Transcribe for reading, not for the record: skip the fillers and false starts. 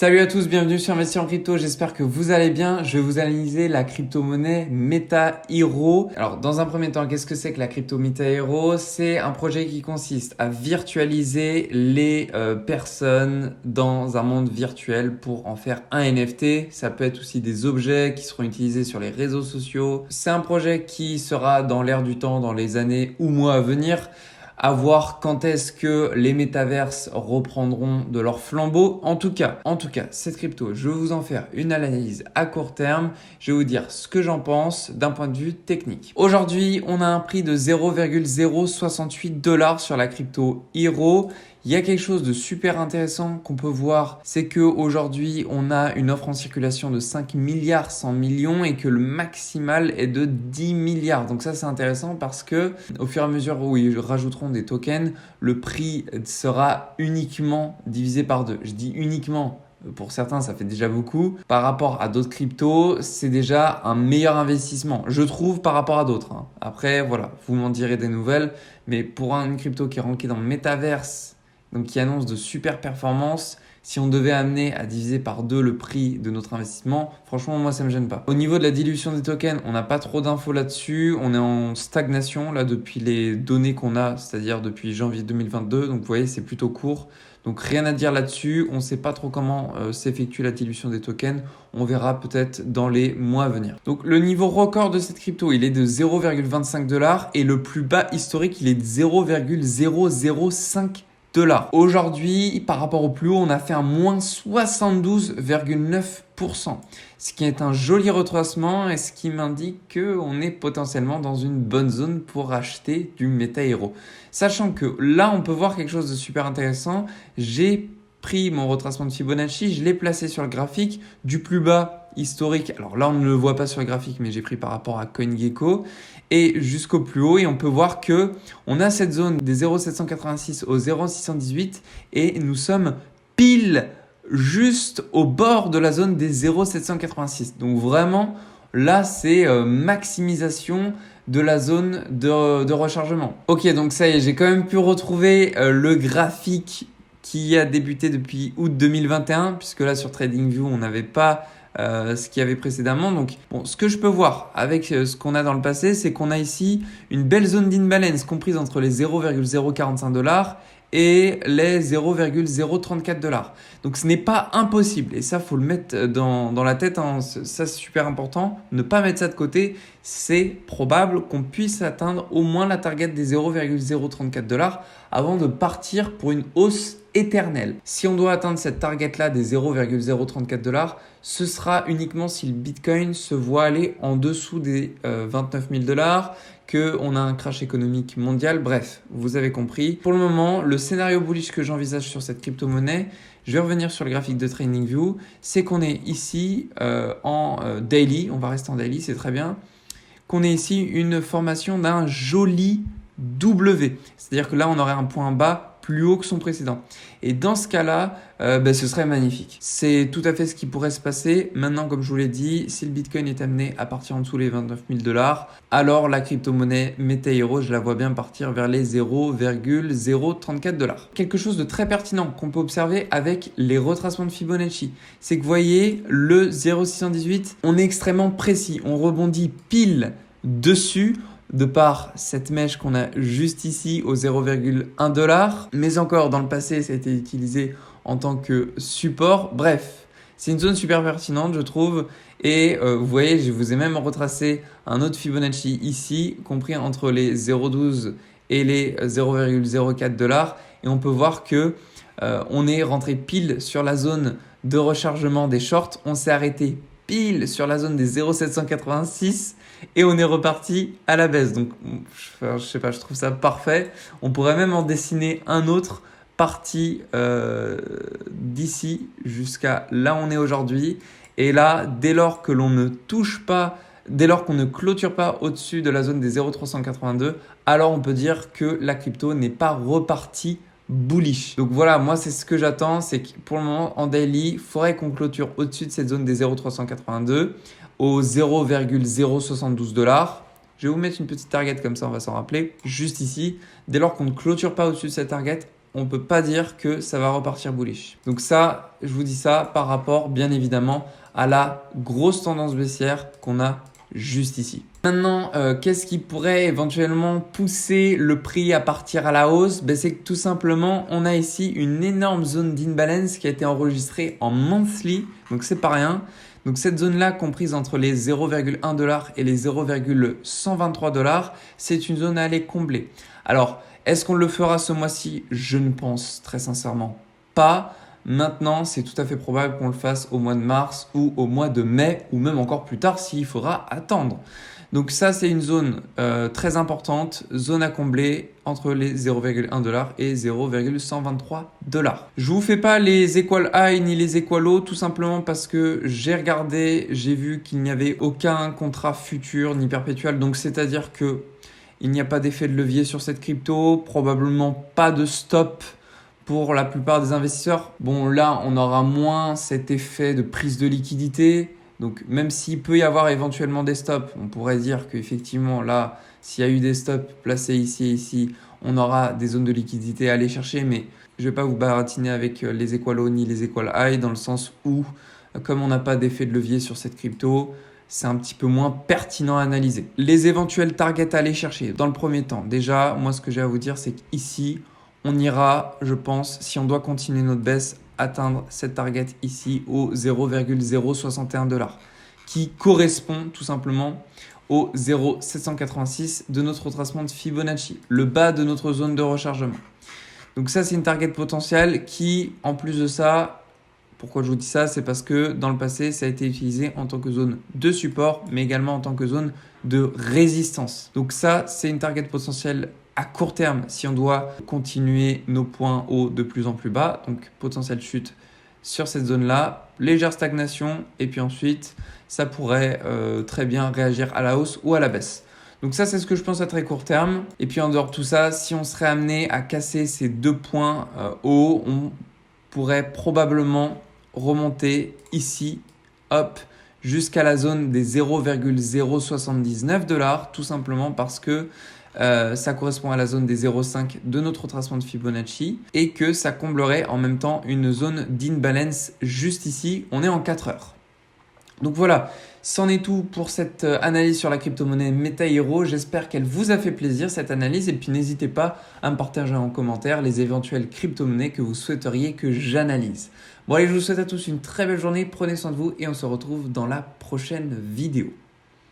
Salut à tous, bienvenue sur Investir en Crypto, j'espère que vous allez bien. Je vais vous analyser la crypto-monnaie MetaHero. Alors dans un premier temps, qu'est-ce que c'est que la crypto MetaHero? C'est un projet qui consiste à virtualiser les personnes dans un monde virtuel pour en faire un NFT. Ça peut être aussi des objets qui seront utilisés sur les réseaux sociaux. C'est un projet qui sera dans l'air du temps dans les années ou mois à venir. À voir quand est-ce que les métaverses reprendront de leur flambeau. En tout cas, cette crypto, je vais vous en faire une analyse à court terme. Je vais vous dire ce que j'en pense d'un point de vue technique. Aujourd'hui, on a un prix de 0,068 $ sur la crypto Hero. Il y a quelque chose de super intéressant qu'on peut voir, c'est qu'aujourd'hui, on a une offre en circulation de 5 milliards 100 millions et que le maximal est de 10 milliards. Donc ça, c'est intéressant parce que au fur et à mesure où ils rajouteront des tokens, le prix sera uniquement divisé par 2. Je dis uniquement. Pour certains, ça fait déjà beaucoup. Par rapport à d'autres cryptos, c'est déjà un meilleur investissement, je trouve, par rapport à d'autres. Après, voilà, vous m'en direz des nouvelles. Mais pour une crypto qui est rankée dans le Metaverse, donc qui annonce de super performances, si on devait amener à diviser par 2 le prix de notre investissement, franchement, moi, ça me gêne pas. Au niveau de la dilution des tokens, on n'a pas trop d'infos là-dessus. On est en stagnation là depuis les données qu'on a, c'est-à-dire depuis janvier 2022. Donc, vous voyez, c'est plutôt court. Donc, rien à dire là-dessus. On ne sait pas trop comment s'effectue la dilution des tokens. On verra peut-être dans les mois à venir. Donc, le niveau record de cette crypto, il est de 0,25 $ et le plus bas historique, il est de 0,005 $. Aujourd'hui, par rapport au plus haut, on a fait un moins 72,9%, ce qui est un joli retracement et ce qui m'indique qu'on est potentiellement dans une bonne zone pour acheter du MetaHero. Sachant que là, on peut voir quelque chose de super intéressant. J'ai pris mon retracement de Fibonacci, je l'ai placé sur le graphique du plus bas historique. Alors là, on ne le voit pas sur le graphique, mais j'ai pris par rapport à CoinGecko et jusqu'au plus haut. Et on peut voir que on a cette zone des 0,786 au 0,618 et nous sommes pile juste au bord de la zone des 0,786. Donc vraiment, là, c'est maximisation de la zone de rechargement. Ok, donc ça y est, j'ai quand même pu retrouver le graphique qui a débuté depuis août 2021, puisque là sur TradingView, on n'avait pas ce qu'il y avait précédemment. Donc, bon, ce que je peux voir avec ce qu'on a dans le passé, c'est qu'on a ici une belle zone d'imbalance comprise entre les 0,045 $ et les 0,034 $. Donc, ce n'est pas impossible. Et ça, faut le mettre dans la tête. Ça, c'est super important. Ne pas mettre ça de côté. C'est probable qu'on puisse atteindre au moins la target des 0,034 $ avant de partir pour une hausse éternelle. Si on doit atteindre cette target-là des 0,034 $, ce sera uniquement si le Bitcoin se voit aller en dessous des 29 000 $, qu'on a un crash économique mondial. Bref, vous avez compris. Pour le moment, le scénario bullish que j'envisage sur cette crypto-monnaie, je vais revenir sur le graphique de TradingView, c'est qu'on est ici en daily, on va rester en daily, c'est très bien, qu'on est ici une formation d'un joli W. C'est-à-dire que là, on aurait un point bas plus haut que son précédent. Et dans ce cas-là, ce serait magnifique. C'est tout à fait ce qui pourrait se passer. Maintenant, comme je vous l'ai dit, si le Bitcoin est amené à partir en dessous les 29 000 $, alors la crypto-monnaie MetaHero, je la vois bien partir vers les 0,034 $. Quelque chose de très pertinent qu'on peut observer avec les retracements de Fibonacci, c'est que vous voyez, le 0,618, on est extrêmement précis. On rebondit pile dessus, de par cette mèche qu'on a juste ici au 0,1 $. Mais encore, dans le passé, ça a été utilisé en tant que support. Bref, c'est une zone super pertinente, je trouve. Et vous voyez, je vous ai même retracé un autre Fibonacci ici, compris entre les 0,12 et les 0,04 $. Et on peut voir que on est rentré pile sur la zone de rechargement des shorts. On s'est arrêté pile sur la zone des 0,786 et on est reparti à la baisse. Donc, je sais pas, je trouve ça parfait. On pourrait même en dessiner un autre parti d'ici jusqu'à là où on est aujourd'hui. Et là, dès lors que l'on ne touche pas, dès lors qu'on ne clôture pas au-dessus de la zone des 0,382, alors on peut dire que la crypto n'est pas repartie bullish. Donc voilà, moi c'est ce que j'attends, c'est que pour le moment en daily, il faudrait qu'on clôture au-dessus de cette zone des 0,382 au 0,072 $. Je vais vous mettre une petite target comme ça, on va s'en rappeler, juste ici. Dès lors qu'on ne clôture pas au-dessus de cette target, on peut pas dire que ça va repartir bullish. Donc ça, je vous dis ça par rapport bien évidemment à la grosse tendance baissière qu'on a juste ici. Maintenant, qu'est-ce qui pourrait éventuellement pousser le prix à partir à la hausse? C'est que tout simplement, on a ici une énorme zone d'imbalance qui a été enregistrée en monthly, donc c'est pas rien. Donc cette zone-là, comprise entre les 0,1$ et les 0,123$, c'est une zone à aller combler. Alors, est-ce qu'on le fera ce mois-ci? Je ne pense très sincèrement pas. Maintenant, c'est tout à fait probable qu'on le fasse au mois de mars ou au mois de mai ou même encore plus tard s'il faudra attendre. Donc ça, c'est une zone très importante, zone à combler entre les 0,1$ et 0,123$. Je vous fais pas les equal high ni les equal low, tout simplement parce que j'ai regardé, j'ai vu qu'il n'y avait aucun contrat futur ni perpétuel, donc c'est-à-dire que il n'y a pas d'effet de levier sur cette crypto, probablement pas de stop pour la plupart des investisseurs. Bon, là, on aura moins cet effet de prise de liquidité. Donc, même s'il peut y avoir éventuellement des stops, on pourrait dire qu'effectivement, là, s'il y a eu des stops placés ici et ici, on aura des zones de liquidité à aller chercher. Mais je ne vais pas vous baratiner avec les equal low ni les equal high dans le sens où, comme on n'a pas d'effet de levier sur cette crypto, c'est un petit peu moins pertinent à analyser. Les éventuels targets à aller chercher dans le premier temps. Déjà, moi, ce que j'ai à vous dire, c'est qu'ici, on ira, je pense, si on doit continuer notre baisse, atteindre cette target ici au 0,061$, qui correspond tout simplement au 0,786 de notre retracement de Fibonacci, le bas de notre zone de rechargement. Donc ça, c'est une target potentielle qui, en plus de ça, pourquoi je vous dis ça, c'est parce que dans le passé, ça a été utilisé en tant que zone de support, mais également en tant que zone de résistance. Donc ça, c'est une target potentielle à court terme si on doit continuer nos points hauts de plus en plus bas. Donc potentielle chute sur cette zone-là, légère stagnation, et puis ensuite, ça pourrait très bien réagir à la hausse ou à la baisse. Donc ça, c'est ce que je pense à très court terme. Et puis en dehors de tout ça, si on serait amené à casser ces deux points hauts, on pourrait probablement remonter ici, hop, jusqu'à la zone des 0,079$, tout simplement parce que ça correspond à la zone des 0,5 de notre retracement de Fibonacci et que ça comblerait en même temps une zone d'imbalance juste ici. On est en 4 heures. Donc voilà, c'en est tout pour cette analyse sur la crypto-monnaie MetaHero. J'espère qu'elle vous a fait plaisir cette analyse et puis n'hésitez pas à me partager en commentaire les éventuelles crypto-monnaies que vous souhaiteriez que j'analyse. Bon allez, je vous souhaite à tous une très belle journée, prenez soin de vous et on se retrouve dans la prochaine vidéo.